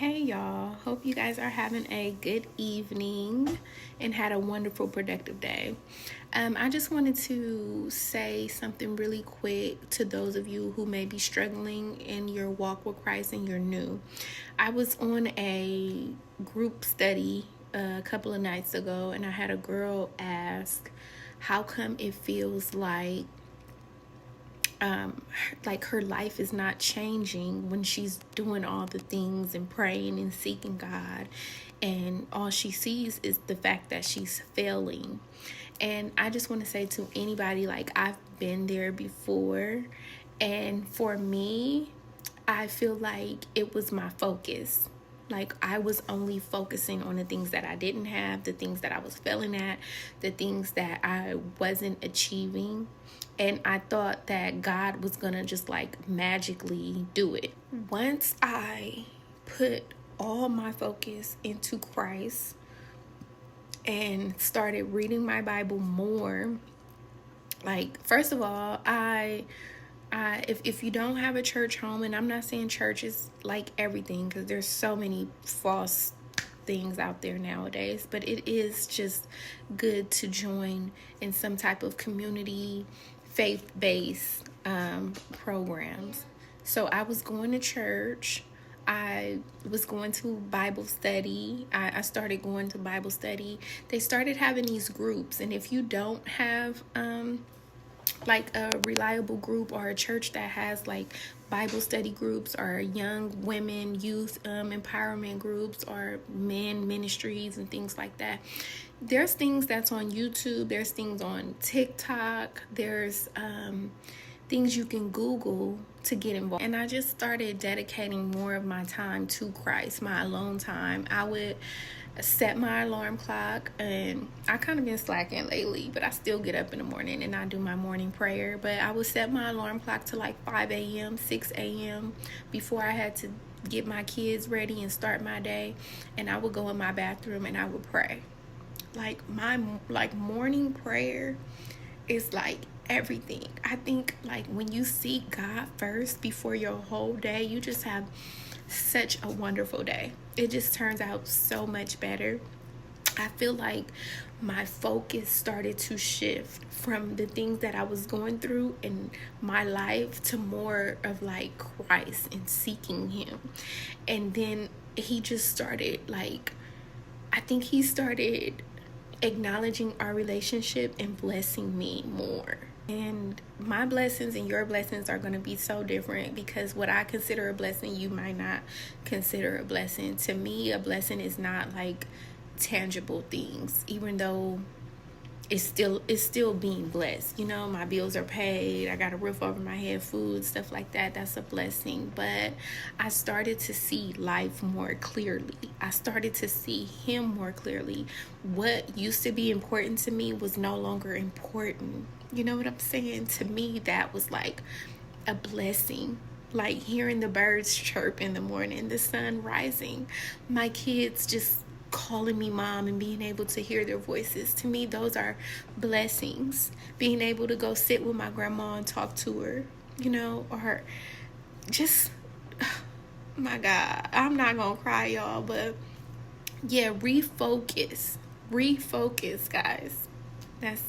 Hey y'all, hope you guys are having a good evening and had a wonderful productive day. I just wanted to say something really quick to those of you who may be struggling in your walk with Christ and you're new. I was on a group study a couple of nights ago and I had a girl ask, how come it feels like her life is not changing when she's doing all the things and praying and seeking God, and all she sees is the fact that she's failing. And I just want to say to anybody, like, I've been there before, and for me, I feel like it was my focus. Like, I was only focusing on the things that I didn't have, the things that I was failing at, the things that I wasn't achieving. And I thought that God was going to just like magically do it. Once I put all my focus into Christ and started reading my Bible more, like, first of all, if you don't have a church home, and I'm not saying church is like everything, because there's so many false things out there nowadays, but it is just good to join in some type of community faith-based programs. So I was going to church. I was going to Bible study. I started going to Bible study. They started having these groups, and if you don't have like a reliable group or a church that has like Bible study groups or young women youth empowerment groups or men ministries and things like that, there's things that's on YouTube, there's things on TikTok, there's things you can Google to get involved. And I just started dedicating more of my time to Christ, my alone time. I would set my alarm clock, and I kind of been slacking lately, but I still get up in the morning and I do my morning prayer. But I would set my alarm clock to like 5 a.m., 6 a.m. before I had to get my kids ready and start my day. And I would go in my bathroom and I would pray. Like, my morning prayer is like everything. I think like when you seek God first before your whole day, you just have such a wonderful day. It just turns out so much better. I feel like my focus started to shift from the things that I was going through in my life to more of like Christ and seeking him. And then he just started I think he started acknowledging our relationship and blessing me more. And my blessings and your blessings are going to be so different, because what I consider a blessing, you might not consider a blessing. To me, a blessing is not like tangible things, even though it's still being blessed. You know, my bills are paid, I got a roof over my head, food, stuff like that. That's a blessing. But I started to see life more clearly. I started to see him more clearly. What used to be important to me was no longer important. You know what I'm saying? To me, that was like a blessing. Like hearing the birds chirp in the morning, the sun rising, my kids just calling me mom and being able to hear their voices. To me, those are blessings. Being able to go sit with my grandma and talk to her, you know, or just, my God, I'm not gonna cry, y'all, but yeah, refocus, guys. That's it.